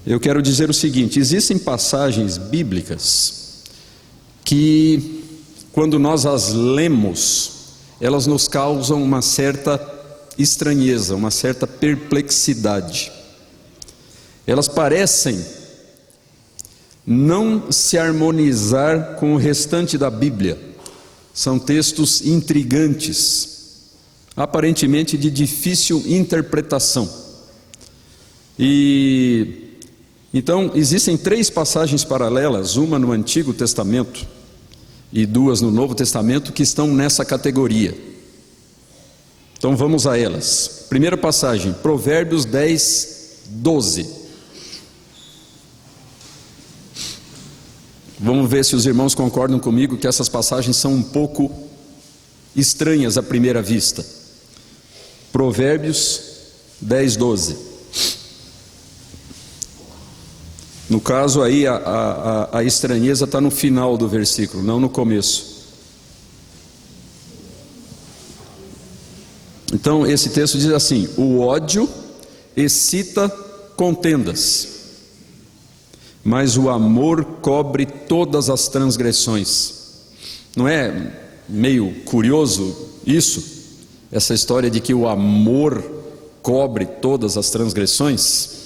eu quero dizer o seguinte: existem passagens bíblicas que, quando nós as lemos, elas nos causam uma certa estranheza, uma certa perplexidade. Elas parecem não se harmonizar com o restante da Bíblia. São textos intrigantes, aparentemente de difícil interpretação. E então existem 3 passagens paralelas, uma no Antigo Testamento e 2 no Novo Testamento, que estão nessa categoria. Então vamos a elas. Primeira passagem, Provérbios 10, 12. Vamos ver se os irmãos concordam comigo que essas passagens são um pouco estranhas à primeira vista. Provérbios 10, 12. No caso aí a estranheza está no final do versículo, não no começo. Então esse texto diz assim: o ódio excita contendas, mas o amor cobre todas as transgressões. Não é meio curioso isso? Essa história de que o amor cobre todas as transgressões?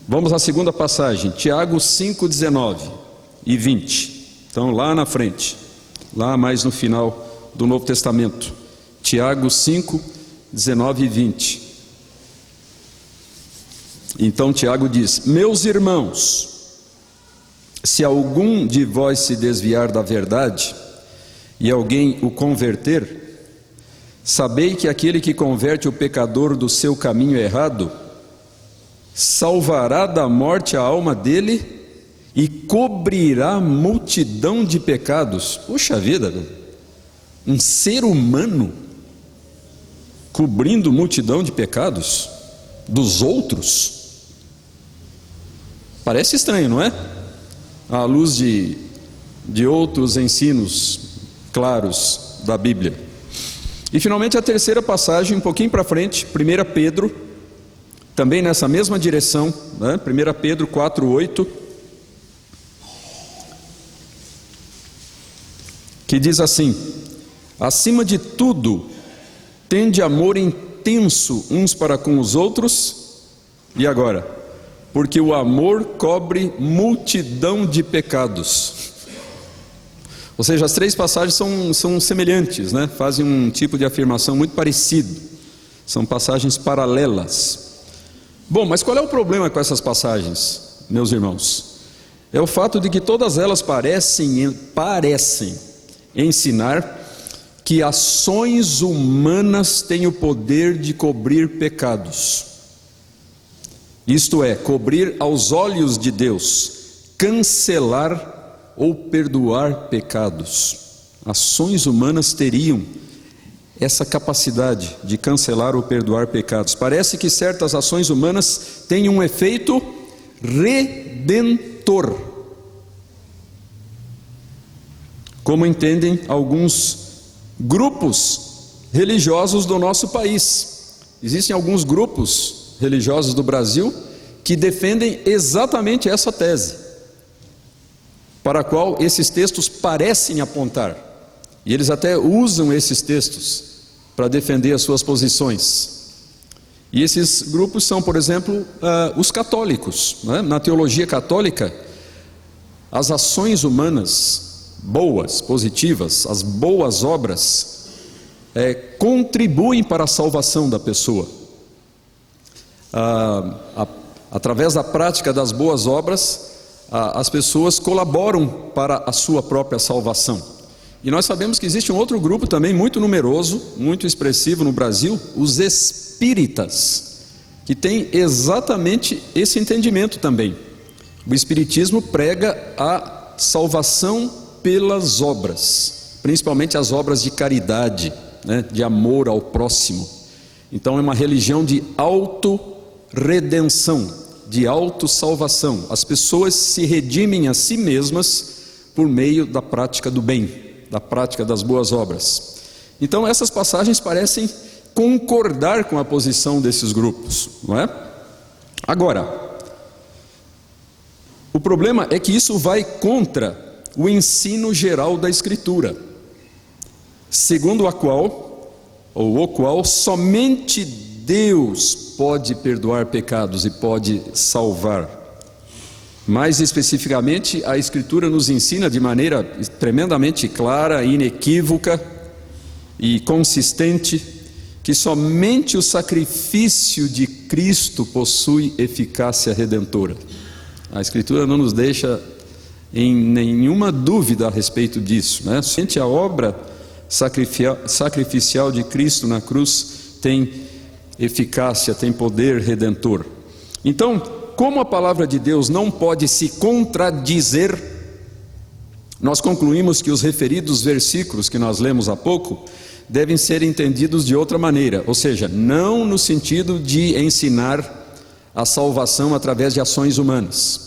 Vamos à segunda passagem, Tiago 5, 19 e 20. Então lá na frente, lá mais no final do Novo Testamento. Tiago 5, 19 e 20. Então Tiago diz: meus irmãos, se algum de vós se desviar da verdade e alguém o converter, sabei que aquele que converte o pecador do seu caminho errado salvará da morte a alma dele e cobrirá multidão de pecados. Puxa vida, um ser humano cobrindo multidão de pecados dos outros? Parece estranho, não é? À luz de outros ensinos claros da Bíblia. E finalmente a terceira passagem, um pouquinho para frente, 1 Pedro, também nessa mesma direção, né? 1 Pedro 4, 8, que diz assim: acima de tudo, tende amor intenso uns para com os outros. E agora? Porque o amor cobre multidão de pecados. Ou seja, as 3 passagens são semelhantes, né? Fazem um tipo de afirmação muito parecido. São passagens paralelas. Bom, mas qual é o problema com essas passagens, meus irmãos? É o fato de que todas elas parecem ensinar que ações humanas têm o poder de cobrir pecados. Isto é, cobrir aos olhos de Deus, cancelar ou perdoar pecados. Ações humanas teriam essa capacidade de cancelar ou perdoar pecados. Parece que certas ações humanas têm um efeito redentor, como entendem alguns grupos religiosos do nosso país. Existem alguns grupos religiosos do Brasil que defendem exatamente essa tese, para a qual esses textos parecem apontar. E eles até usam esses textos para defender as suas posições. E esses grupos são, por exemplo, os católicos, né? Na teologia católica, as ações humanas boas, positivas, as boas obras, contribuem para a salvação da pessoa. Através da prática das boas obras, as pessoas colaboram para a sua própria salvação. E nós sabemos que existe um outro grupo também muito numeroso, muito expressivo no Brasil, os espíritas, que tem exatamente esse entendimento também. O espiritismo prega a salvação pelas obras, principalmente as obras de caridade, né, de amor ao próximo. Então é uma religião de autorredenção, de autossalvação. As pessoas se redimem a si mesmas por meio da prática do bem, da prática das boas obras. Então essas passagens parecem concordar com a posição desses grupos, não é? Agora, problema é que isso vai contra o ensino geral da Escritura, segundo o qual somente Deus pode perdoar pecados e pode salvar. Mais especificamente, a Escritura nos ensina de maneira tremendamente clara, inequívoca e consistente que somente o sacrifício de Cristo possui eficácia redentora. A Escritura não nos deixa em nenhuma dúvida a respeito disso, né? Somente a obra sacrificial de Cristo na cruz tem eficácia, tem poder redentor. Então, como a palavra de Deus não pode se contradizer, nós concluímos que os referidos versículos que nós lemos há pouco devem ser entendidos de outra maneira, ou seja, não no sentido de ensinar a salvação através de ações humanas,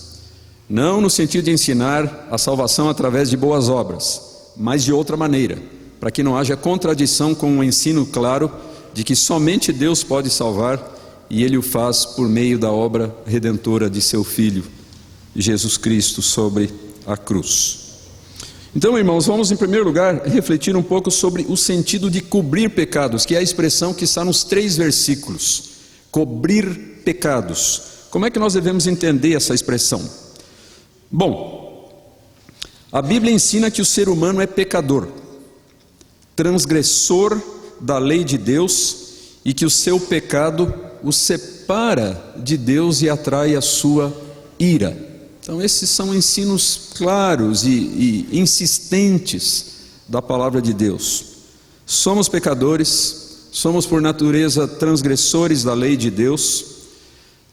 não no sentido de ensinar a salvação através de boas obras, mas de outra maneira, para que não haja contradição com um ensino claro de que somente Deus pode salvar, e Ele o faz por meio da obra redentora de seu Filho, Jesus Cristo, sobre a cruz. Então, irmãos, vamos em primeiro lugar refletir um pouco sobre o sentido de cobrir pecados, que é a expressão que está nos 3 versículos. Cobrir pecados. Como é que nós devemos entender essa expressão? Bom, a Bíblia ensina que o ser humano é pecador, transgressor da lei de Deus, e que o seu pecado o separa de Deus e atrai a sua ira. Então esses são ensinos claros e insistentes da palavra de Deus. Somos pecadores, somos por natureza transgressores da lei de Deus.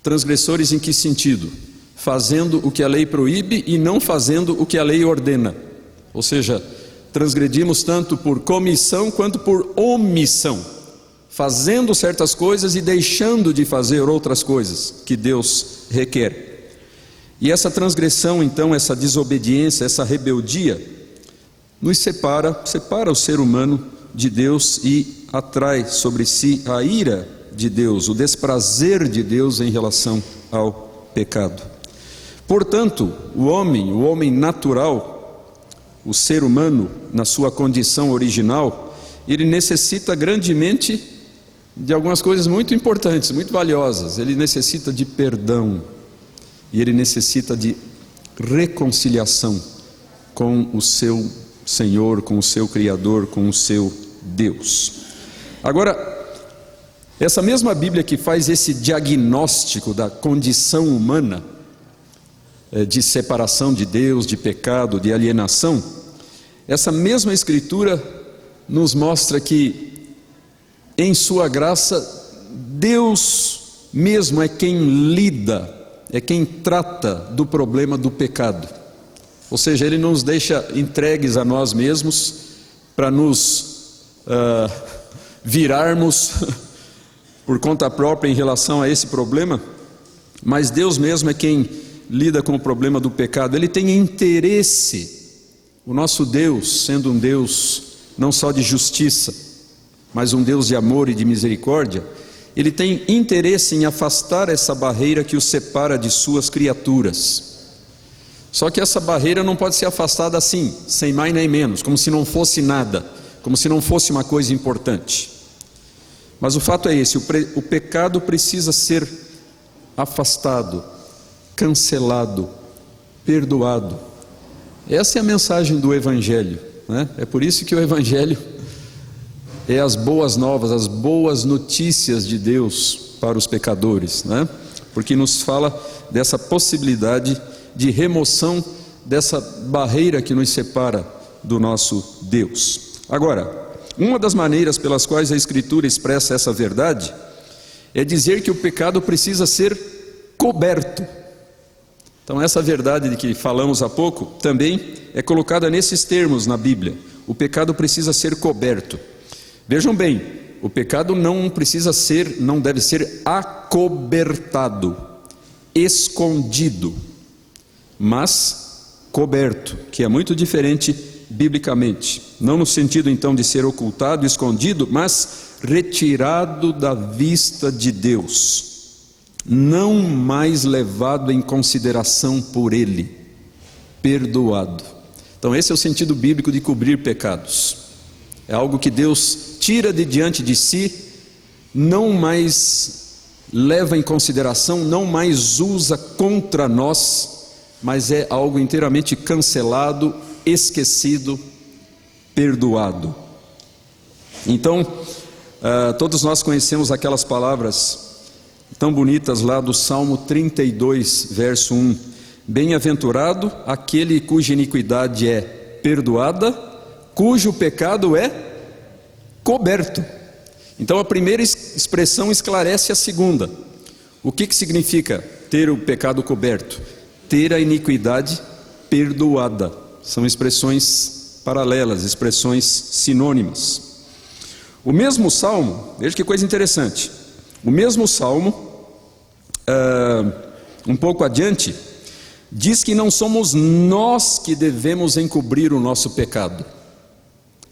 Transgressores em que sentido? Fazendo o que a lei proíbe e não fazendo o que a lei ordena. Ou seja, transgredimos tanto por comissão quanto por omissão, fazendo certas coisas e deixando de fazer outras coisas que Deus requer. E essa transgressão, então, essa desobediência, essa rebeldia, nos separa o ser humano de Deus e atrai sobre si a ira de Deus, o desprazer de Deus em relação ao pecado. Portanto, o homem natural, o ser humano, na sua condição original, ele necessita grandemente de algumas coisas muito importantes, muito valiosas. Ele necessita de perdão e ele necessita de reconciliação com o seu Senhor, com o seu Criador, com o seu Deus. Agora, essa mesma Bíblia que faz esse diagnóstico da condição humana, de separação de Deus, de pecado, de alienação, essa mesma Escritura nos mostra que, em sua graça, Deus mesmo é quem lida, é quem trata do problema do pecado. Ou seja, Ele não nos deixa entregues a nós mesmos para nos virarmos por conta própria em relação a esse problema, mas Deus mesmo é quem lida com o problema do pecado. Ele tem interesse, o nosso Deus, sendo um Deus não só de justiça, mas um Deus de amor e de misericórdia, Ele tem interesse em afastar essa barreira que o separa de suas criaturas. Só que essa barreira não pode ser afastada assim, sem mais nem menos, como se não fosse nada, como se não fosse uma coisa importante. Mas o fato é esse, o pecado precisa ser afastado, cancelado, perdoado. Essa é a mensagem do Evangelho, né? É por isso que o Evangelho é as boas novas, as boas notícias de Deus para os pecadores, né? Porque nos fala dessa possibilidade de remoção dessa barreira que nos separa do nosso Deus. Agora, uma das maneiras pelas quais a Escritura expressa essa verdade é dizer que o pecado precisa ser coberto. Então essa verdade de que falamos há pouco também é colocada nesses termos na Bíblia. O pecado precisa ser coberto. Vejam bem, o pecado não deve ser acobertado, escondido, mas coberto, que é muito diferente biblicamente. Não no sentido então de ser ocultado, escondido, mas retirado da vista de Deus. não mais levado em consideração por Ele, perdoado. Então esse é o sentido bíblico de cobrir pecados. É algo que Deus tira de diante de si, não mais leva em consideração, não mais usa contra nós, mas é algo inteiramente cancelado, esquecido, perdoado. Então, todos nós conhecemos aquelas palavras tão bonitas lá do Salmo 32, verso 1. Bem-aventurado aquele cuja iniquidade é perdoada, cujo pecado é coberto. Então a primeira expressão esclarece a segunda. O que significa ter o pecado coberto? Ter a iniquidade perdoada. São expressões paralelas, expressões sinônimas. O mesmo Salmo, veja que coisa interessante, o mesmo Salmo, um pouco adiante, diz que não somos nós que devemos encobrir o nosso pecado.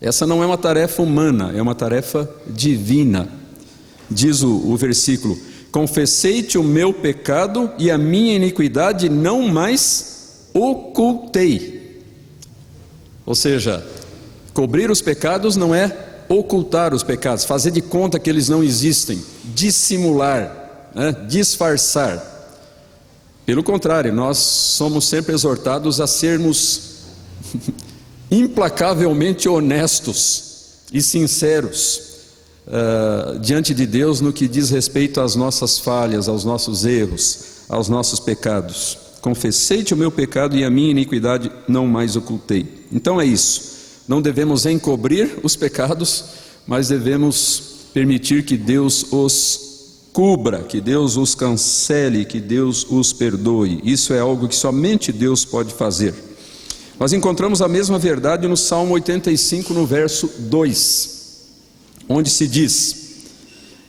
Essa não é uma tarefa humana, é uma tarefa divina. Diz o versículo: confessei-te o meu pecado e a minha iniquidade não mais ocultei. Ou seja, cobrir os pecados não é ocultar os pecados, fazer de conta que eles não existem, dissimular, disfarçar. Pelo contrário, nós somos sempre exortados a sermos implacavelmente honestos e sinceros diante de Deus no que diz respeito às nossas falhas, aos nossos erros, aos nossos pecados. Confessei-te o meu pecado e a minha iniquidade não mais ocultei. Então é isso, não devemos encobrir os pecados, mas devemos permitir que Deus os cubra, que Deus os cancele, que Deus os perdoe. Isso é algo que somente Deus pode fazer. Nós encontramos a mesma verdade no Salmo 85, no verso 2, onde se diz,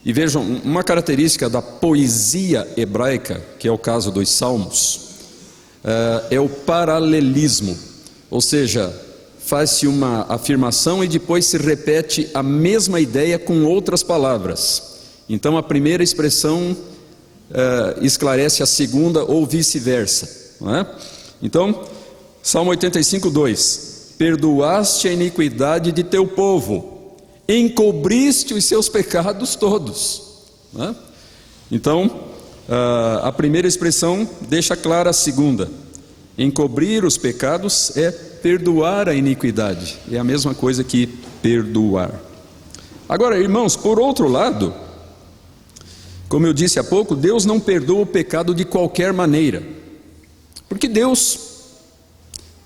e vejam, uma característica da poesia hebraica, que é o caso dos Salmos, é o paralelismo, ou seja, faz-se uma afirmação e depois se repete a mesma ideia com outras palavras. Então a primeira expressão esclarece a segunda ou vice-versa, não é? Então, Salmo 85, 2: perdoaste a iniquidade de teu povo, encobriste os seus pecados todos, não é? Então, a primeira expressão deixa clara a segunda. Encobrir os pecados é perdoar a iniquidade, é a mesma coisa que perdoar. Agora, irmãos, por outro lado, como eu disse há pouco, Deus não perdoa o pecado de qualquer maneira, porque Deus,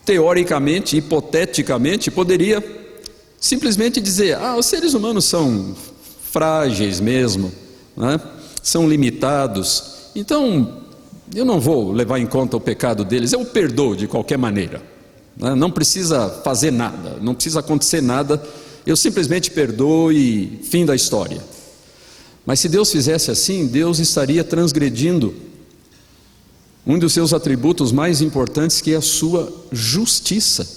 teoricamente, hipoteticamente, poderia simplesmente dizer: os seres humanos são frágeis mesmo, né? São limitados, então eu não vou levar em conta o pecado deles, eu perdoo de qualquer maneira, né? Não precisa fazer nada, não precisa acontecer nada, eu simplesmente perdoo e fim da história. Mas se Deus fizesse assim, Deus estaria transgredindo um dos seus atributos mais importantes, que é a sua justiça.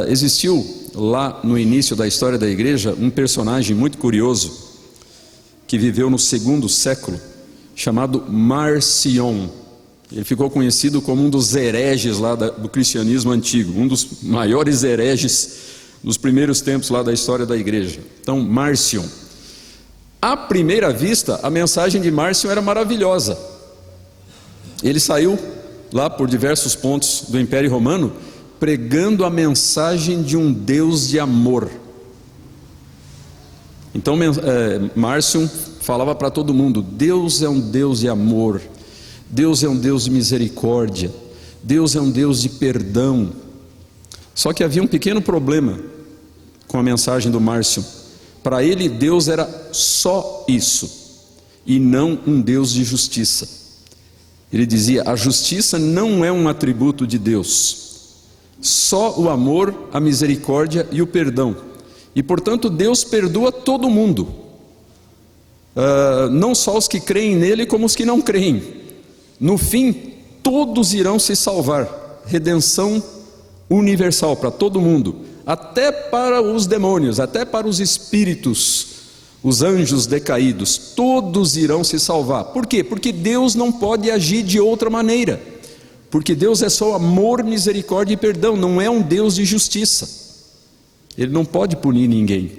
Existiu lá no início da história da igreja um personagem muito curioso, que viveu no 2º século, chamado Marcion. Ele ficou conhecido como um dos hereges lá do cristianismo antigo, um dos maiores hereges dos primeiros tempos lá da história da igreja. Então, Marcion. À primeira vista, a mensagem de Marcion era maravilhosa. Ele saiu lá por diversos pontos do Império Romano, pregando a mensagem de um Deus de amor. Então, Marcion falava para todo mundo: Deus é um Deus de amor, Deus é um Deus de misericórdia, Deus é um Deus de perdão. Só que havia um pequeno problema com a mensagem do Marcion. Para ele, Deus era só isso, e não um Deus de justiça. Ele dizia: a justiça não é um atributo de Deus, só o amor, a misericórdia e o perdão. E portanto Deus perdoa todo mundo, não só os que creem nele, como os que não creem. No fim, todos irão se salvar. Redenção universal para todo mundo, até para os demônios, até para os espíritos os anjos decaídos, todos irão se salvar. Por quê? Porque Deus não pode agir de outra maneira. Porque Deus é só amor, misericórdia e perdão, não é um Deus de justiça. Ele não pode punir ninguém.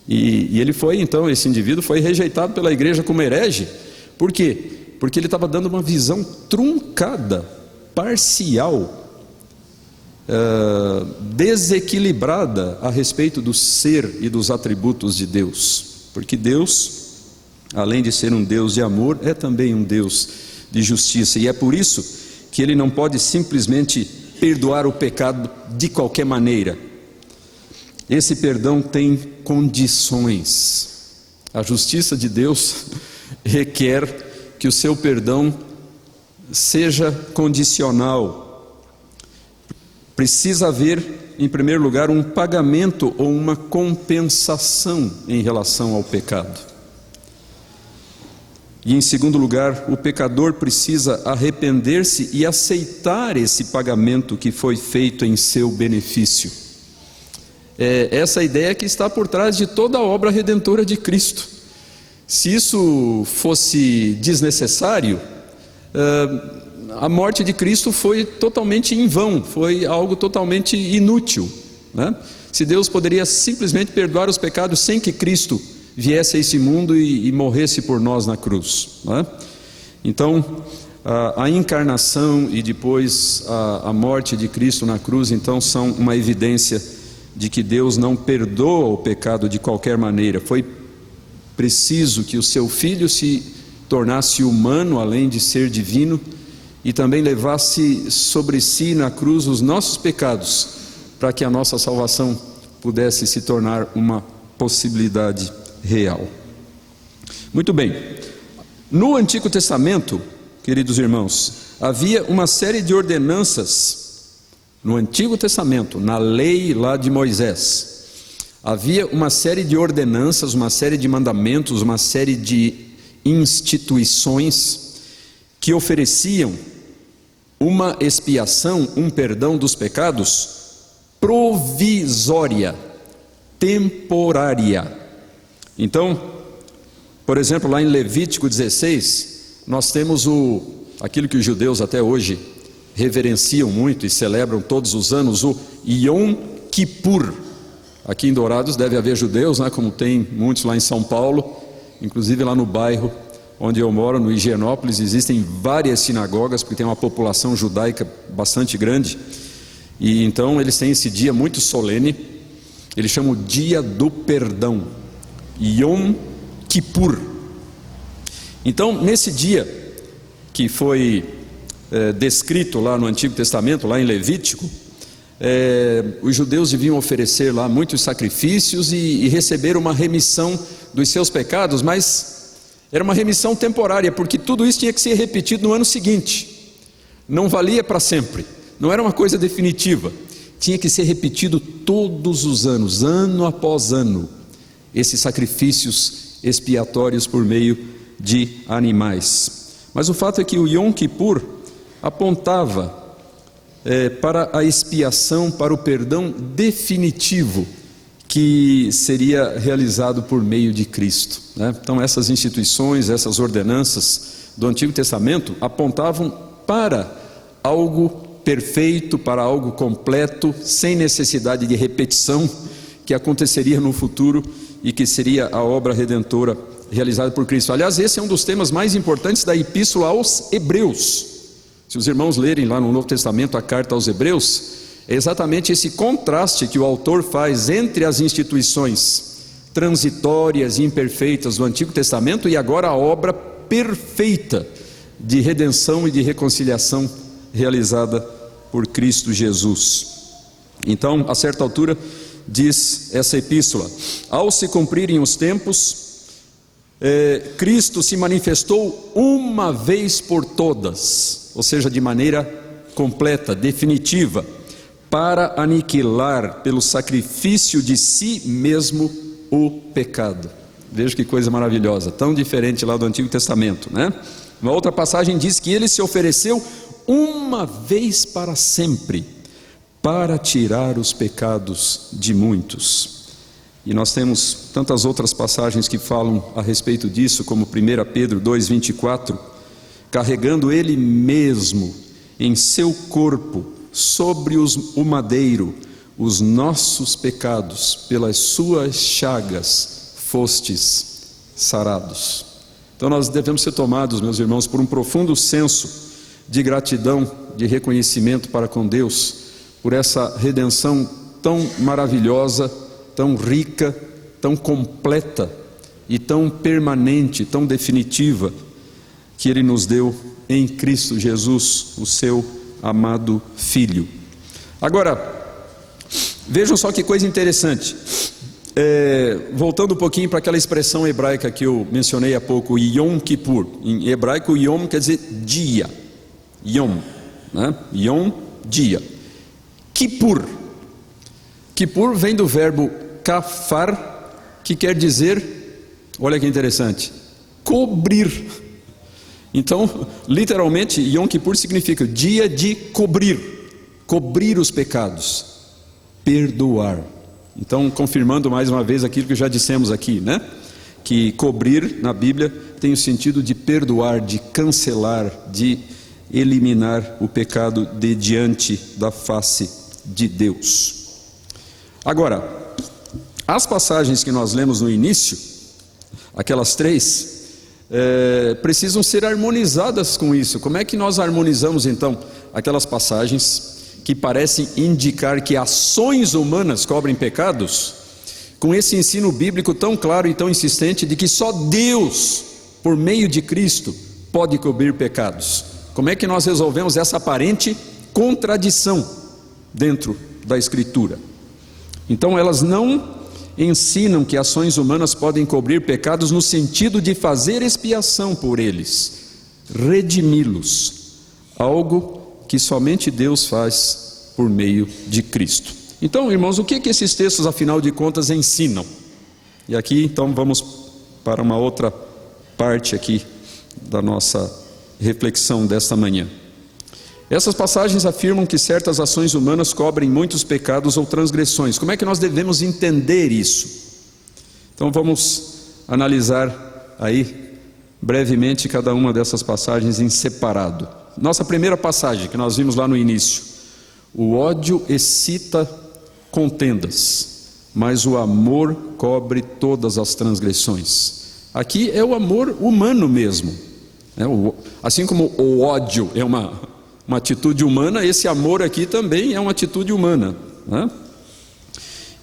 E ele foi, então, esse indivíduo foi rejeitado pela igreja como herege. Por quê? Porque ele estava dando uma visão truncada, parcial, desequilibrada a respeito do ser e dos atributos de Deus. Porque Deus, além de ser um Deus de amor, é também um Deus de justiça. E é por isso que Ele não pode simplesmente perdoar o pecado de qualquer maneira. Esse perdão tem condições. A justiça de Deus requer que o seu perdão seja condicional. Precisa haver, em primeiro lugar, um pagamento ou uma compensação em relação ao pecado. E em segundo lugar, o pecador precisa arrepender-se e aceitar esse pagamento que foi feito em seu benefício. É essa ideia que está por trás de toda a obra redentora de Cristo. Se isso fosse desnecessário, a morte de Cristo foi totalmente em vão, foi algo totalmente inútil, né? Se Deus poderia simplesmente perdoar os pecados sem que Cristo viesse a esse mundo e morresse por nós na cruz, né? Então, a encarnação e depois a morte de Cristo na cruz, então, são uma evidência de que Deus não perdoa o pecado de qualquer maneira. Foi preciso que o seu Filho se tornasse humano, além de ser divino, e também levasse sobre si na cruz os nossos pecados, para que a nossa salvação pudesse se tornar uma possibilidade real. Muito bem, no Antigo Testamento, queridos irmãos, havia uma série de ordenanças. No Antigo Testamento, na lei lá de Moisés, havia uma série de ordenanças, uma série de mandamentos, uma série de instituições que ofereciam uma expiação, um perdão dos pecados provisória, temporária. Então, por exemplo, lá em Levítico 16, nós temos aquilo que os judeus até hoje reverenciam muito e celebram todos os anos, o Yom Kippur. Aqui em Dourados deve haver judeus, né, como tem muitos lá em São Paulo, inclusive lá no bairro onde eu moro, no Higienópolis, existem várias sinagogas, porque tem uma população judaica bastante grande, e então eles têm esse dia muito solene, eles chamam o Dia do Perdão, Yom Kippur. Então, nesse dia que foi descrito lá no Antigo Testamento, lá em Levítico, os judeus deviam oferecer lá muitos sacrifícios e receber uma remissão dos seus pecados, mas era uma remissão temporária, porque tudo isso tinha que ser repetido no ano seguinte, não valia para sempre, não era uma coisa definitiva, tinha que ser repetido todos os anos, ano após ano, esses sacrifícios expiatórios por meio de animais. Mas o fato é que o Yom Kippur apontava para a expiação, para o perdão definitivo que seria realizado por meio de Cristo, né? Então essas instituições, essas ordenanças do Antigo Testamento apontavam para algo perfeito, para algo completo, sem necessidade de repetição, que aconteceria no futuro e que seria a obra redentora realizada por Cristo. Aliás, esse é um dos temas mais importantes da Epístola aos Hebreus. Se os irmãos lerem lá no Novo Testamento a carta aos Hebreus, é exatamente esse contraste que o autor faz entre as instituições transitórias e imperfeitas do Antigo Testamento e agora a obra perfeita de redenção e de reconciliação realizada por Cristo Jesus. Então, a certa altura, diz essa epístola: ao se cumprirem os tempos, Cristo se manifestou uma vez por todas, ou seja, de maneira completa, definitiva, para aniquilar pelo sacrifício de si mesmo o pecado. Veja que coisa maravilhosa, tão diferente lá do Antigo Testamento, né? Uma outra passagem diz que ele se ofereceu uma vez para sempre, para tirar os pecados de muitos. E nós temos tantas outras passagens que falam a respeito disso, como 1 Pedro 2,24, carregando Ele mesmo em seu corpo, sobre o madeiro, os nossos pecados, pelas suas chagas fostes sarados. Então nós devemos ser tomados, meus irmãos, por um profundo senso de gratidão, de reconhecimento para com Deus, por essa redenção tão maravilhosa, tão rica, tão completa e tão permanente, tão definitiva, que Ele nos deu em Cristo Jesus, o seu amado Filho. Agora, vejam só que coisa interessante. Voltando um pouquinho para aquela expressão hebraica que eu mencionei há pouco, Yom Kippur. Em hebraico, Yom quer dizer dia. Yom, né? Yom, dia. Kippur. Kippur vem do verbo kafar, que quer dizer, olha que interessante, cobrir. Então, literalmente, Yom Kippur significa dia de cobrir os pecados, perdoar. Então, confirmando mais uma vez aquilo que já dissemos aqui, né? Que cobrir na Bíblia tem o sentido de perdoar, de cancelar, de eliminar o pecado de diante da face de Deus. Agora, as passagens que nós lemos no início, aquelas 3, precisam ser harmonizadas com isso. Como é que nós harmonizamos então aquelas passagens que parecem indicar que ações humanas cobrem pecados, com esse ensino bíblico tão claro e tão insistente de que só Deus, por meio de Cristo, pode cobrir pecados? Como é que nós resolvemos essa aparente contradição dentro da Escritura? Então elas não ensinam que ações humanas podem cobrir pecados no sentido de fazer expiação por eles, redimi-los, algo que somente Deus faz por meio de Cristo. Então, irmãos, o que esses textos, afinal de contas, ensinam? E aqui, então, vamos para uma outra parte aqui da nossa reflexão desta manhã. Essas passagens afirmam que certas ações humanas cobrem muitos pecados ou transgressões. Como é que nós devemos entender isso? Então, vamos analisar aí brevemente cada uma dessas passagens em separado. Nossa primeira passagem, que nós vimos lá no início: o ódio excita contendas, mas o amor cobre todas as transgressões. Aqui é o amor humano mesmo, assim como o ódio é uma atitude humana, esse amor aqui também é uma atitude humana, né?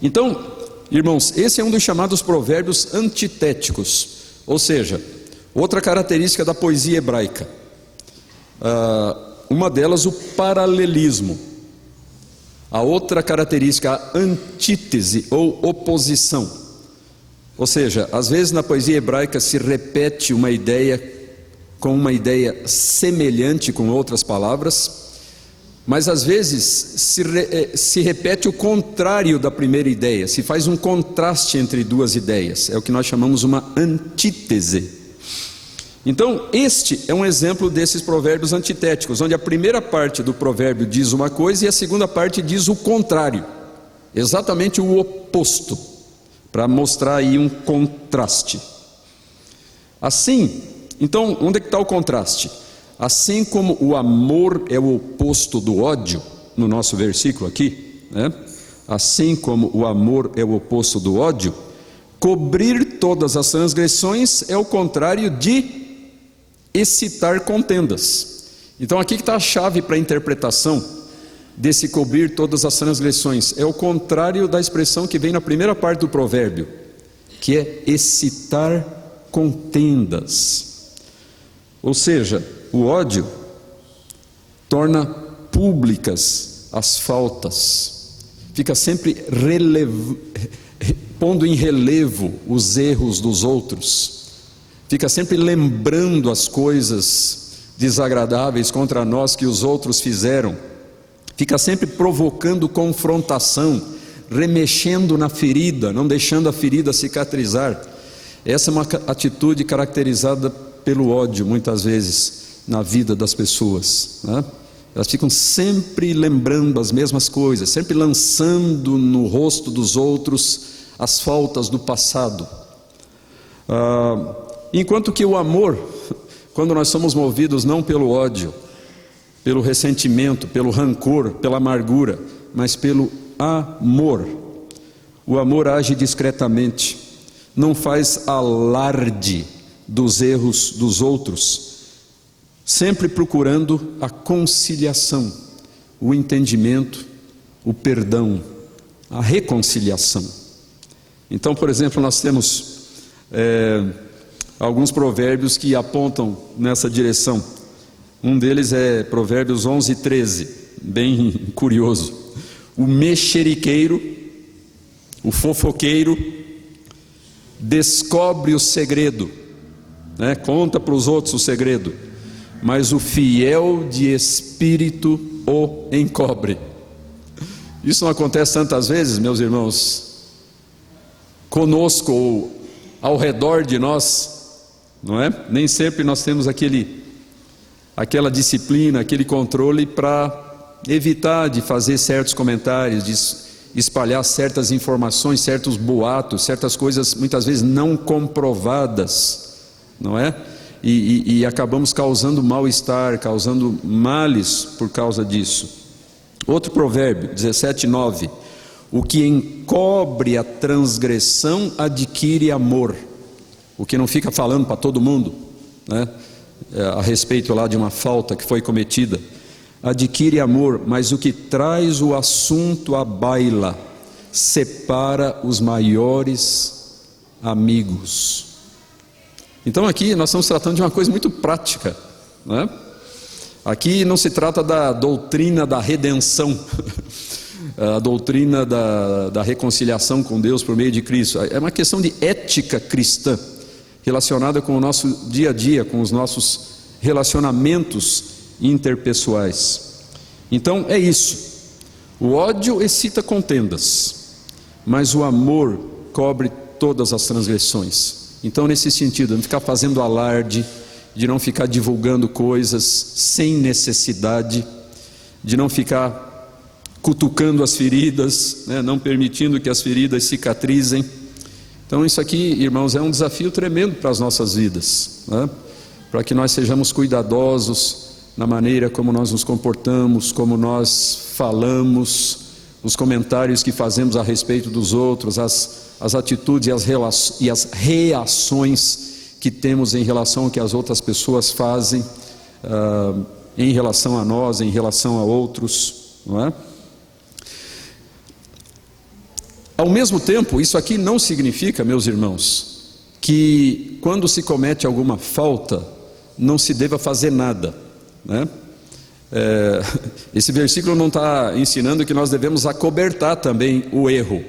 Então, irmãos, esse é um dos chamados provérbios antitéticos, ou seja, outra característica da poesia hebraica. Uma delas, o paralelismo. A outra característica, a antítese ou oposição. Ou seja, às vezes na poesia hebraica se repete uma ideia com uma ideia semelhante com outras palavras, mas às vezes se repete o contrário da primeira ideia, se faz um contraste entre duas ideias, é o que nós chamamos uma antítese. Então, este é um exemplo desses provérbios antitéticos, onde a primeira parte do provérbio diz uma coisa e a segunda parte diz o contrário, exatamente o oposto, para mostrar aí um contraste. Assim, então, onde é que está o contraste? Assim como o amor é o oposto do ódio, no nosso versículo aqui, né? Assim como o amor é o oposto do ódio, cobrir todas as transgressões é o contrário de excitar contendas. Então aqui que está a chave para a interpretação desse cobrir todas as transgressões. É o contrário da expressão que vem na primeira parte do provérbio, que é excitar contendas. Ou seja, o ódio torna públicas as faltas, fica sempre pondo em relevo os erros dos outros, fica sempre lembrando as coisas desagradáveis contra nós que os outros fizeram, fica sempre provocando confrontação, remexendo na ferida, não deixando a ferida cicatrizar. Essa é uma atitude caracterizada pelo ódio, muitas vezes, na vida das pessoas, né? Elas ficam sempre lembrando as mesmas coisas, sempre lançando no rosto dos outros as faltas do passado. Enquanto que o amor, quando nós somos movidos não pelo ódio, pelo ressentimento, pelo rancor, pela amargura, mas pelo amor. O amor age discretamente, não faz alarde dos erros dos outros, sempre procurando a conciliação, o entendimento, o perdão, a reconciliação. Então, por exemplo, nós temos alguns provérbios que apontam nessa direção. Um deles é Provérbios 11:13, bem curioso. O mexeriqueiro, o fofoqueiro, descobre o segredo, né? Conta para os outros o segredo, mas o fiel de espírito o encobre. Isso não acontece tantas vezes, meus irmãos, conosco ou ao redor de nós, não é? Nem sempre nós temos aquela disciplina, aquele controle para evitar de fazer certos comentários, de espalhar certas informações, certos boatos, certas coisas muitas vezes não comprovadas, não é? E acabamos causando mal-estar, causando males por causa disso. Outro provérbio, 17:9: o que encobre a transgressão adquire amor. O que não fica falando para todo mundo, né, a respeito lá de uma falta que foi cometida, adquire amor, mas o que traz o assunto à baila separa os maiores amigos. Então aqui nós estamos tratando de uma coisa muito prática, né? Aqui não se trata da doutrina da redenção, a doutrina da reconciliação com Deus por meio de Cristo. É uma questão de ética cristã, relacionada com o nosso dia a dia, com os nossos relacionamentos interpessoais. Então é isso. O ódio excita contendas, mas o amor cobre todas as transgressões. Então, nesse sentido, não ficar fazendo alarde, de não ficar divulgando coisas sem necessidade, de não ficar cutucando as feridas, né, não permitindo que as feridas cicatrizem. Então isso aqui, irmãos, é um desafio tremendo para as nossas vidas, né? Para que nós sejamos cuidadosos na maneira como nós nos comportamos, como nós falamos, os comentários que fazemos a respeito dos outros, as atitudes e as reações que temos em relação ao que as outras pessoas fazem, em relação a nós, em relação a outros, não é? Ao mesmo tempo, isso aqui não significa, meus irmãos, que quando se comete alguma falta, não se deva fazer nada, né? Esse versículo não está ensinando que nós devemos acobertar também o erro,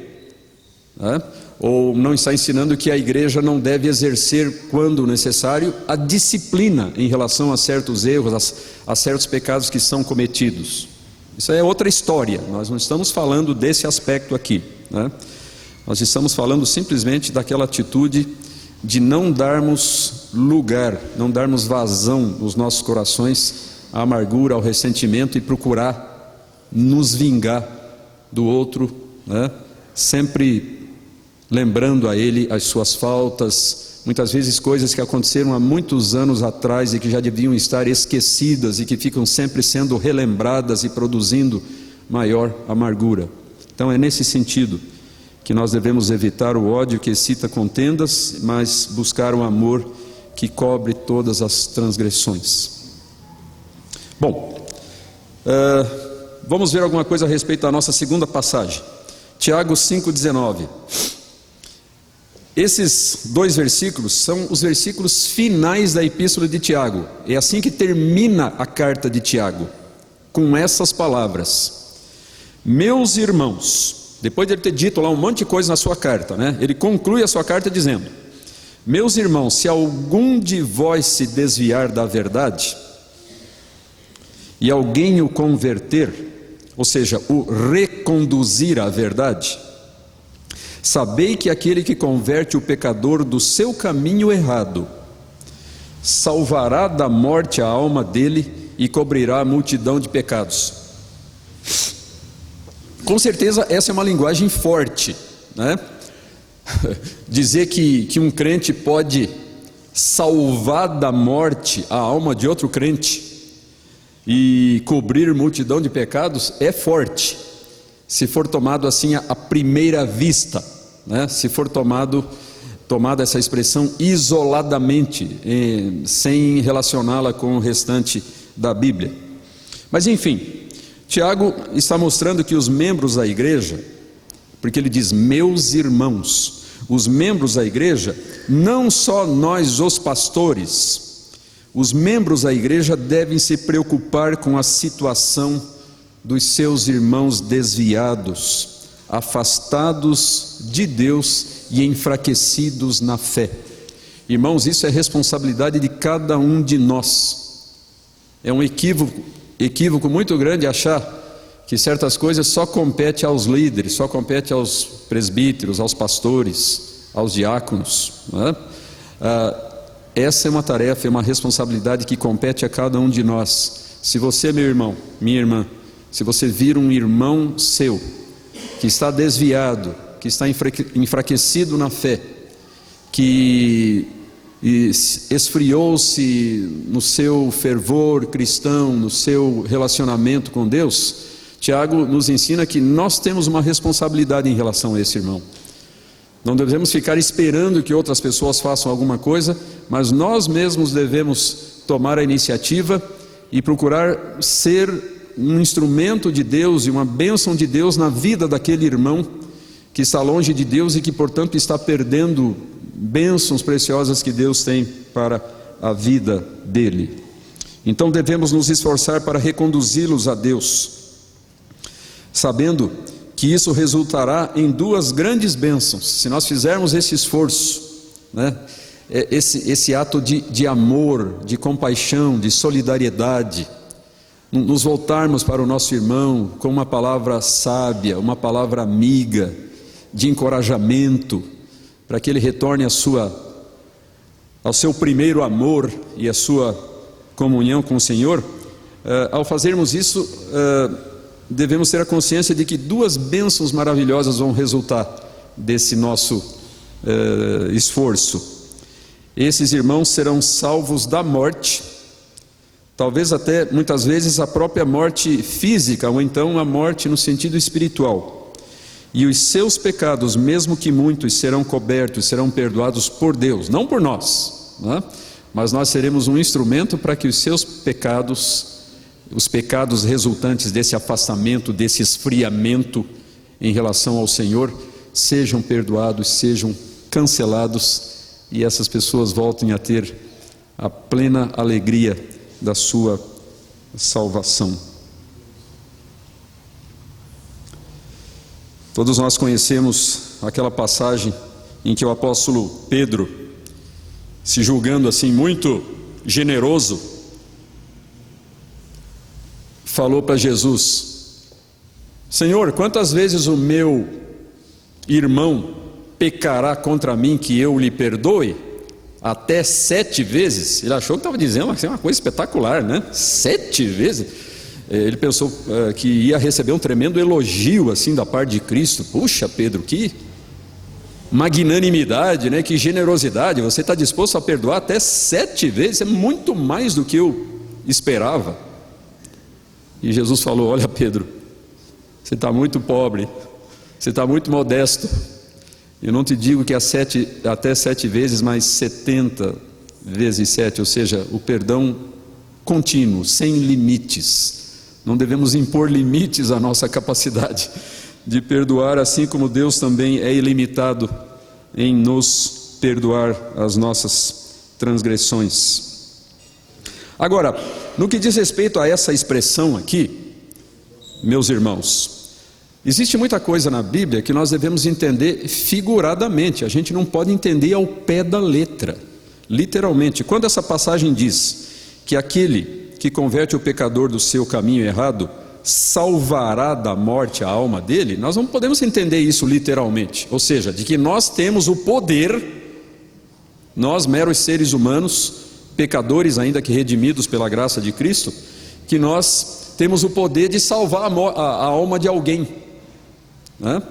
né? Ou não está ensinando que a igreja não deve exercer, quando necessário, a disciplina em relação a certos erros, a certos pecados que são cometidos. Isso é outra história, nós não estamos falando desse aspecto aqui, né? Nós estamos falando simplesmente daquela atitude de não darmos lugar, não darmos vazão nos nossos corações à amargura, ao ressentimento e procurar nos vingar do outro, né? Sempre lembrando a ele as suas faltas, muitas vezes coisas que aconteceram há muitos anos atrás e que já deviam estar esquecidas e que ficam sempre sendo relembradas e produzindo maior amargura. Então é nesse sentido que nós devemos evitar o ódio que excita contendas, mas buscar o amor que cobre todas as transgressões. Bom, vamos ver alguma coisa a respeito da nossa segunda passagem, Tiago 5,19. Esses dois versículos são os versículos finais da epístola de Tiago. É assim que termina a carta de Tiago, com essas palavras: meus irmãos, depois de ele ter dito lá um monte de coisa na sua carta, né? Ele conclui a sua carta dizendo: meus irmãos, se algum de vós se desviar da verdade e alguém o converter, ou seja, o reconduzir à verdade, sabei que aquele que converte o pecador do seu caminho errado salvará da morte a alma dele e cobrirá a multidão de pecados. Com certeza essa é uma linguagem forte, né? dizer que um crente pode salvar da morte a alma de outro crente e cobrir multidão de pecados é forte, se for tomado assim à primeira vista, né? Se for tomada essa expressão isoladamente, sem relacioná-la com o restante da Bíblia. Mas enfim, Tiago está mostrando que os membros da igreja, porque ele diz meus irmãos, os membros da igreja, não só nós os pastores, os membros da igreja devem se preocupar com a situação dos seus irmãos desviados, afastados de Deus e enfraquecidos na fé. Irmãos, isso é responsabilidade de cada um de nós. É um equívoco muito grande achar que certas coisas só compete aos líderes, só compete aos presbíteros, aos pastores, aos diáconos, né? Essa é uma tarefa, é uma responsabilidade que compete a cada um de nós. Se você, meu irmão, minha irmã, se você vir um irmão seu que está desviado, que está enfraquecido na fé, que esfriou-se no seu fervor cristão, no seu relacionamento com Deus, Tiago nos ensina que nós temos uma responsabilidade em relação a esse irmão. Não devemos ficar esperando que outras pessoas façam alguma coisa, mas nós mesmos devemos tomar a iniciativa e procurar ser um instrumento de Deus e uma bênção de Deus na vida daquele irmão que está longe de Deus e que, portanto, está perdendo bênçãos preciosas que Deus tem para a vida dele. Então devemos nos esforçar para reconduzi-los a Deus, sabendo que isso resultará em duas grandes bênçãos. Se nós fizermos esse esforço, né, esse ato de amor, de compaixão, de solidariedade, nos voltarmos para o nosso irmão com uma palavra sábia, uma palavra amiga, de encorajamento, para que ele retorne ao seu primeiro amor e à sua comunhão com o Senhor. Ao fazermos isso, devemos ter a consciência de que duas bênçãos maravilhosas vão resultar desse nosso esforço. Esses irmãos serão salvos da morte, talvez até muitas vezes a própria morte física, ou então a morte no sentido espiritual. E os seus pecados, mesmo que muitos, serão cobertos, serão perdoados por Deus, não por nós, né? Mas nós seremos um instrumento para que os seus pecados, os pecados resultantes desse afastamento, desse esfriamento em relação ao Senhor, sejam perdoados, sejam cancelados e essas pessoas voltem a ter a plena alegria da sua salvação. Todos nós conhecemos aquela passagem em que o apóstolo Pedro, se julgando assim muito generoso, falou para Jesus: Senhor, quantas vezes o meu irmão pecará contra mim que eu lhe perdoe? Até 7 vezes? Ele achou que estava dizendo uma coisa espetacular, né? 7 vezes? Ele pensou que ia receber um tremendo elogio assim da parte de Cristo. Puxa, Pedro, que magnanimidade, né? Que generosidade, você está disposto a perdoar até 7 vezes? É muito mais do que eu esperava. E Jesus falou: olha, Pedro, você está muito pobre, você está muito modesto. Eu não te digo que até 7 vezes, mas 70 vezes 7, ou seja, o perdão contínuo, sem limites. Não devemos impor limites à nossa capacidade de perdoar, assim como Deus também é ilimitado em nos perdoar as nossas transgressões. Agora, no que diz respeito a essa expressão aqui, meus irmãos, existe muita coisa na Bíblia que nós devemos entender figuradamente. A gente não pode entender ao pé da letra, literalmente. Quando essa passagem diz que aquele que converte o pecador do seu caminho errado salvará da morte a alma dele, nós não podemos entender isso literalmente, ou seja, de que nós temos o poder, nós meros seres humanos, pecadores ainda que redimidos pela graça de Cristo, que nós temos o poder de salvar a alma de alguém, né?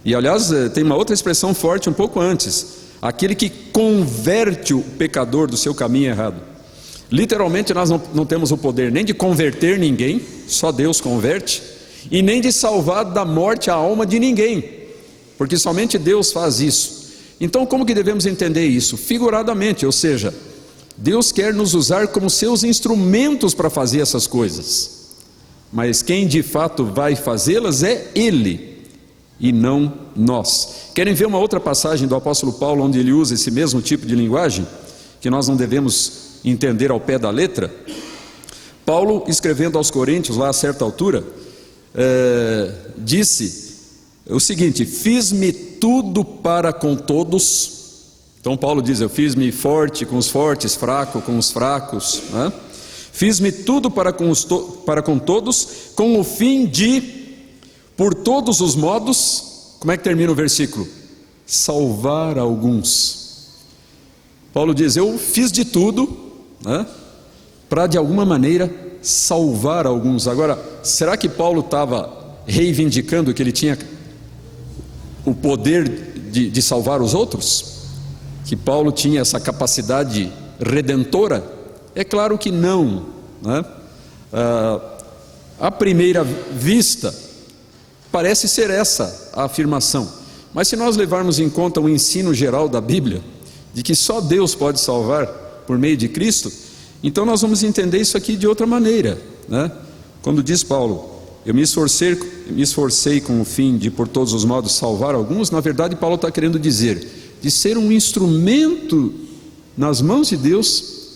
E aliás, tem uma outra expressão forte um pouco antes: aquele que converte o pecador do seu caminho errado. Literalmente nós não temos o poder nem de converter ninguém, só Deus converte, e nem de salvar da morte a alma de ninguém, porque somente Deus faz isso. Então como que devemos entender isso? Figuradamente, ou seja, Deus quer nos usar como seus instrumentos para fazer essas coisas, mas quem de fato vai fazê-las é Ele, e não nós. Querem ver uma outra passagem do apóstolo Paulo, onde ele usa esse mesmo tipo de linguagem, que nós não devemos entender ao pé da letra? Paulo, escrevendo aos Coríntios, lá a certa altura, disse o seguinte: fiz-me tudo para com todos. Então Paulo diz: eu fiz-me forte com os fortes, fraco com os fracos, né? Fiz-me tudo para com todos, com o fim de, por todos os modos, como é que termina o versículo? Salvar alguns. Paulo diz: eu fiz de tudo, né, para de alguma maneira salvar alguns. Agora, será que Paulo estava reivindicando que ele tinha o poder de salvar os outros? Que Paulo tinha essa capacidade redentora? É claro que não, né? À primeira vista parece ser essa a afirmação, mas se nós levarmos em conta o ensino geral da Bíblia, de que só Deus pode salvar por meio de Cristo, então nós vamos entender isso aqui de outra maneira, né? Quando diz Paulo: eu me esforcei com o fim de por todos os modos salvar alguns, na verdade Paulo está querendo dizer de ser um instrumento nas mãos de Deus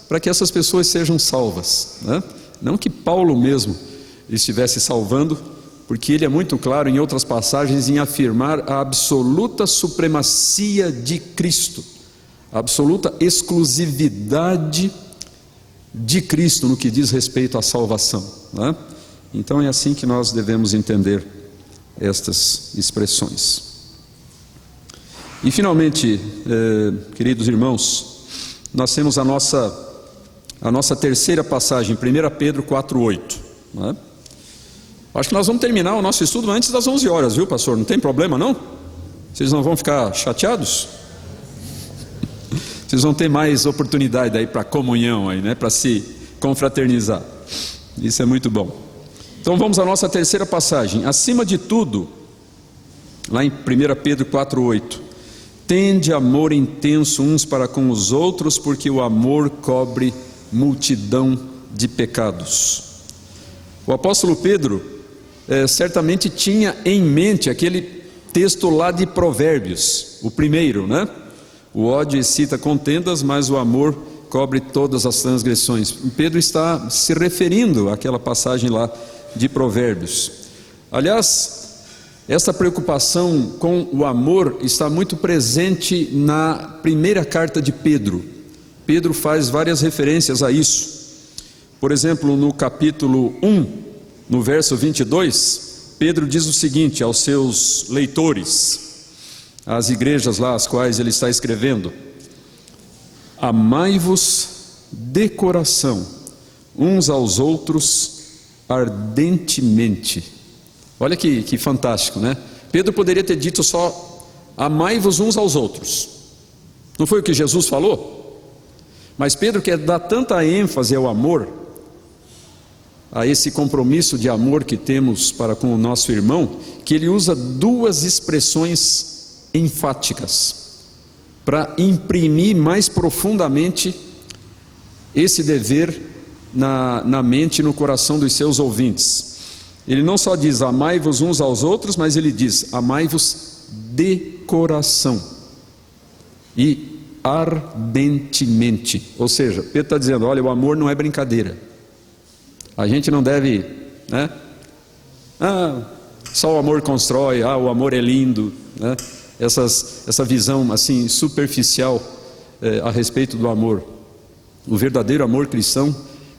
para que essas pessoas sejam salvas, né? Não que Paulo mesmo estivesse salvando, porque ele é muito claro em outras passagens em afirmar a absoluta supremacia de Cristo, a absoluta exclusividade de Cristo no que diz respeito à salvação, né? Então é assim que nós devemos entender estas expressões. E finalmente, queridos irmãos, nós temos a nossa terceira passagem, 1 Pedro 4:8, né? Acho que nós vamos terminar o nosso estudo antes das 11 horas, viu, pastor? Não tem problema, não? Vocês não vão ficar chateados? Vocês vão ter mais oportunidade aí para comunhão, aí, né? Para se confraternizar. Isso é muito bom. Então vamos à nossa terceira passagem. Acima de tudo, lá em 1 Pedro 4:8, tende amor intenso uns para com os outros, porque o amor cobre multidão de pecados. O apóstolo Pedro certamente tinha em mente aquele texto lá de Provérbios, o primeiro, né? O ódio excita contendas, mas o amor cobre todas as transgressões. Pedro está se referindo àquela passagem lá de Provérbios. Aliás, essa preocupação com o amor está muito presente na primeira carta de Pedro. Pedro faz várias referências a isso. Por exemplo, no capítulo 1, no verso 22, Pedro diz o seguinte aos seus leitores, às igrejas lá às quais ele está escrevendo: amai-vos de coração uns aos outros ardentemente. Olha que fantástico, né? Pedro poderia ter dito só: amai-vos uns aos outros. Não foi o que Jesus falou? Mas Pedro quer dar tanta ênfase ao amor, a esse compromisso de amor que temos para com o nosso irmão, que ele usa duas expressões enfáticas para imprimir mais profundamente esse dever na mente e no coração dos seus ouvintes. Ele não só diz amai-vos uns aos outros, mas ele diz amai-vos de coração e ardentemente. Ou seja, Pedro está dizendo: olha, o amor não é brincadeira. A gente não deve, né? Só o amor constrói, o amor é lindo, né? Essa visão assim superficial a respeito do amor. O verdadeiro amor cristão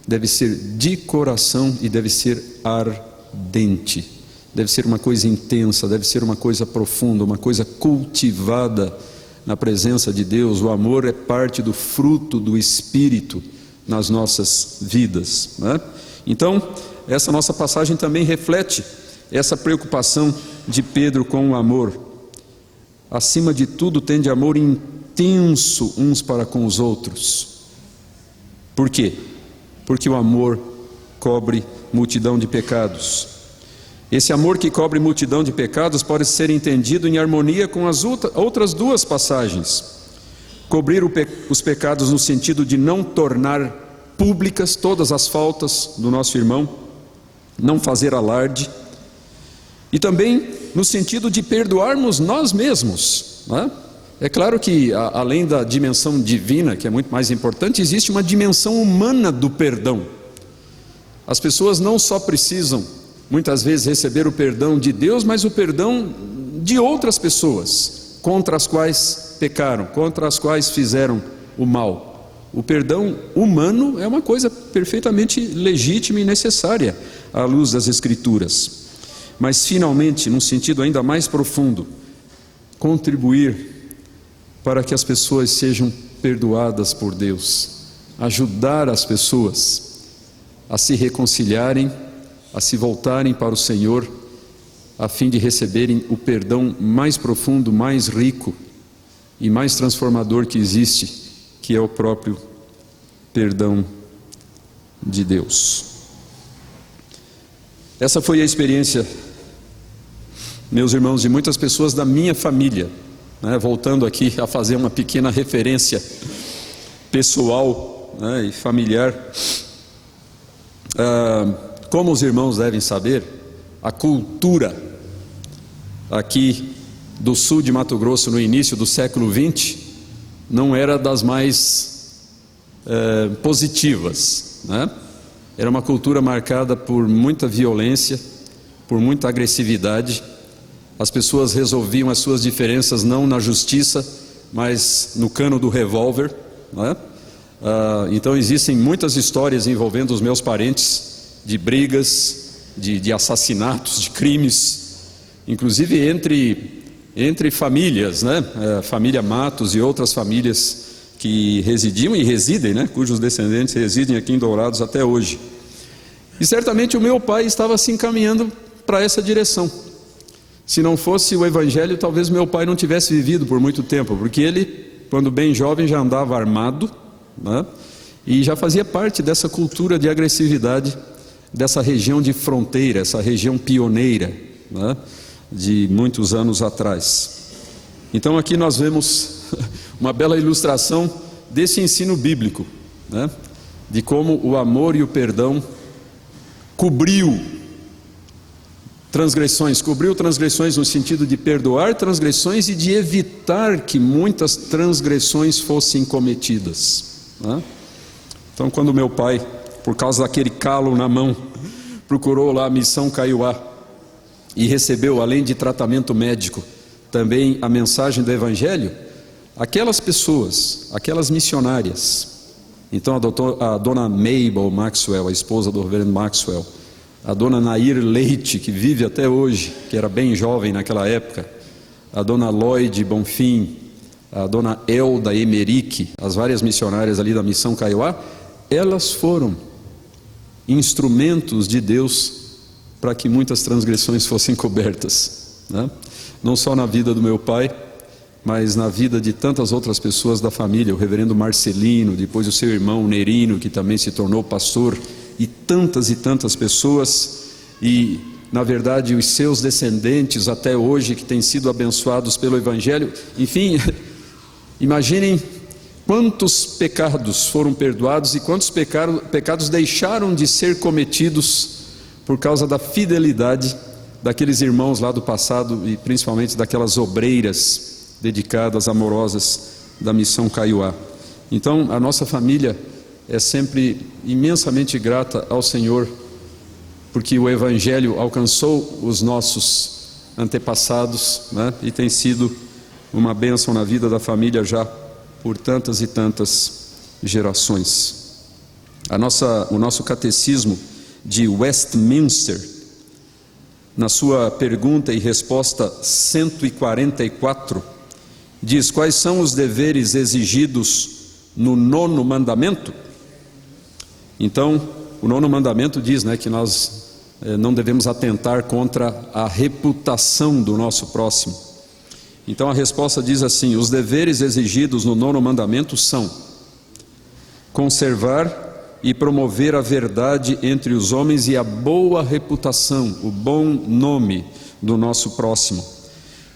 deve ser de coração e deve ser ardente. Deve ser uma coisa intensa, deve ser uma coisa profunda, uma coisa cultivada na presença de Deus. O amor é parte do fruto do Espírito nas nossas vidas, né? Então, essa nossa passagem também reflete essa preocupação de Pedro com o amor. Acima de tudo, tende amor intenso uns para com os outros. Por quê? Porque o amor cobre multidão de pecados. Esse amor que cobre multidão de pecados pode ser entendido em harmonia com as outras duas passagens. Cobrir os pecados no sentido de não tornar públicas todas as faltas do nosso irmão, não fazer alarde, e também no sentido de perdoarmos nós mesmos, né? É claro que além da dimensão divina, que é muito mais importante, existe uma dimensão humana do perdão. As pessoas não só precisam muitas vezes receber o perdão de Deus, mas o perdão de outras pessoas contra as quais pecaram, contra as quais fizeram o mal. O perdão humano é uma coisa perfeitamente legítima e necessária à luz das Escrituras. Mas finalmente, num sentido ainda mais profundo, contribuir para que as pessoas sejam perdoadas por Deus, ajudar as pessoas a se reconciliarem, a se voltarem para o Senhor, a fim de receberem o perdão mais profundo, mais rico e mais transformador que existe, que é o próprio perdão de Deus. Essa foi a experiência, meus irmãos, de muitas pessoas da minha família, né? Voltando aqui a fazer uma pequena referência pessoal, né, e familiar. Como os irmãos devem saber, a cultura aqui do sul de Mato Grosso no início do século XX não era das mais positivas, né? Era uma cultura marcada por muita violência, por muita agressividade. As pessoas resolviam as suas diferenças não na justiça, mas no cano do revólver, né? Então existem muitas histórias envolvendo os meus parentes, de brigas, de assassinatos, de crimes, inclusive entre famílias, né? Família Matos e outras famílias que residiam e residem, né? Cujos descendentes residem aqui em Dourados até hoje. E certamente o meu pai estava se encaminhando para essa direção. Se não fosse o Evangelho, talvez meu pai não tivesse vivido por muito tempo, porque ele, quando bem jovem, já andava armado, né? E já fazia parte dessa cultura de agressividade, dessa região de fronteira, essa região pioneira, né, de muitos anos atrás. Então aqui nós vemos uma bela ilustração desse ensino bíblico, né, de como o amor e o perdão cobriu transgressões no sentido de perdoar transgressões e de evitar que muitas transgressões fossem cometidas, né? Então quando meu pai, por causa daquele calo na mão, procurou lá a Missão Kaiowá e recebeu, além de tratamento médico, também a mensagem do Evangelho, aquelas pessoas, aquelas missionárias, então a dona Mabel Maxwell, a esposa do reverendo Maxwell, a dona Nair Leite, que vive até hoje, que era bem jovem naquela época, a dona Lloyd Bonfim, a dona Elda Emerick, as várias missionárias ali da Missão Kaiowá, elas foram instrumentos de Deus para que muitas transgressões fossem cobertas, né? Não só na vida do meu pai, mas na vida de tantas outras pessoas da família, o reverendo Marcelino, depois o seu irmão Nerino, que também se tornou pastor, e tantas pessoas, e na verdade os seus descendentes até hoje, que têm sido abençoados pelo Evangelho. Enfim, imaginem quantos pecados foram perdoados e quantos pecados deixaram de ser cometidos por causa da fidelidade daqueles irmãos lá do passado, e principalmente daquelas obreiras dedicadas, amorosas da Missão Kaiowá. Então a nossa família é sempre imensamente grata ao Senhor, porque o Evangelho alcançou os nossos antepassados, né? E tem sido uma bênção na vida da família já por tantas e tantas gerações. O nosso catecismo de Westminster, na sua pergunta e resposta 144, diz: quais são os deveres exigidos no 9º mandamento? Então, o 9º mandamento diz, né, que nós não devemos atentar contra a reputação do nosso próximo. Então a resposta diz assim: os deveres exigidos no 9º mandamento são conservar e promover a verdade entre os homens e a boa reputação, o bom nome do nosso próximo.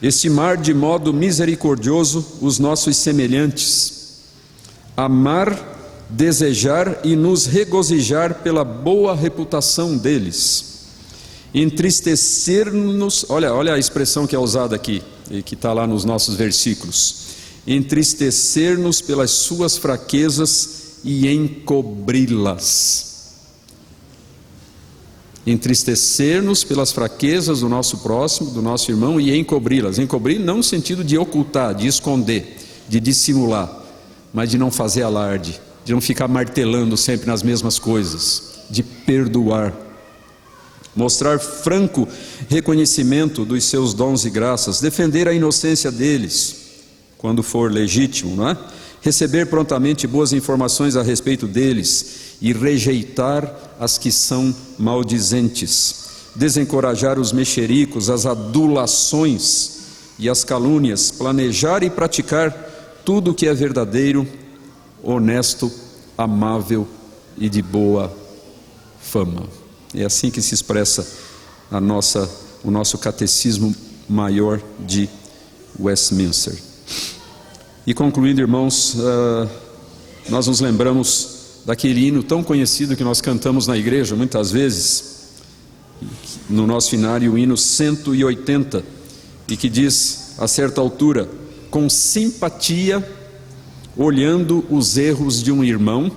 Estimar de modo misericordioso os nossos semelhantes. Amar, desejar e nos regozijar pela boa reputação deles. Entristecer-nos, olha a expressão que é usada aqui, e que está lá nos nossos versículos. Entristecer-nos pelas suas fraquezas e encobri-las. Entristecer-nos pelas fraquezas do nosso próximo, do nosso irmão, e encobri-las. Encobrir não no sentido de ocultar, de esconder, de dissimular, mas de não fazer alarde, de não ficar martelando sempre nas mesmas coisas, de perdoar. Mostrar franco reconhecimento dos seus dons e graças, defender a inocência deles, quando for legítimo, não é? Receber prontamente boas informações a respeito deles e rejeitar as que são maldizentes. Desencorajar os mexericos, as adulações e as calúnias. Planejar e praticar tudo o que é verdadeiro, honesto, amável e de boa fama. É assim que se expressa o nosso catecismo maior de Westminster. E concluindo, irmãos, nós nos lembramos daquele hino tão conhecido que nós cantamos na igreja muitas vezes, no nosso hinário, o hino 180, e que diz, a certa altura: com simpatia, olhando os erros de um irmão.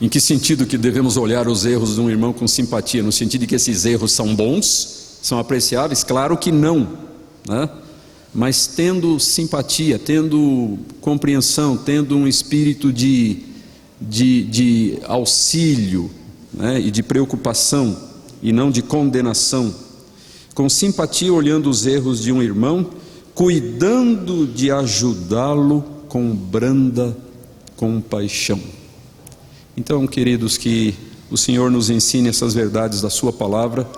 Em que sentido que devemos olhar os erros de um irmão com simpatia? No sentido de que esses erros são bons, são apreciáveis? Claro que não, né? Mas tendo simpatia, tendo compreensão, tendo um espírito de auxílio, né? E de preocupação, e não de condenação. Com simpatia, olhando os erros de um irmão, cuidando de ajudá-lo com branda compaixão. Então, queridos, que o Senhor nos ensine essas verdades da sua palavra,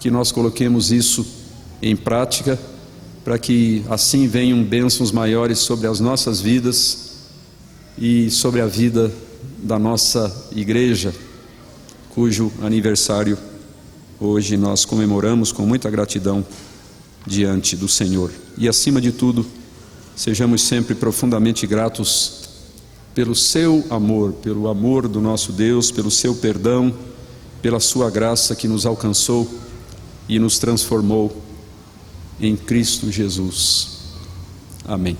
que nós coloquemos isso em prática, para que assim venham bênçãos maiores sobre as nossas vidas e sobre a vida da nossa igreja, cujo aniversário hoje nós comemoramos com muita gratidão diante do Senhor. E acima de tudo, sejamos sempre profundamente gratos pelo seu amor, pelo amor do nosso Deus, pelo seu perdão, pela sua graça que nos alcançou e nos transformou em Cristo Jesus. Amém.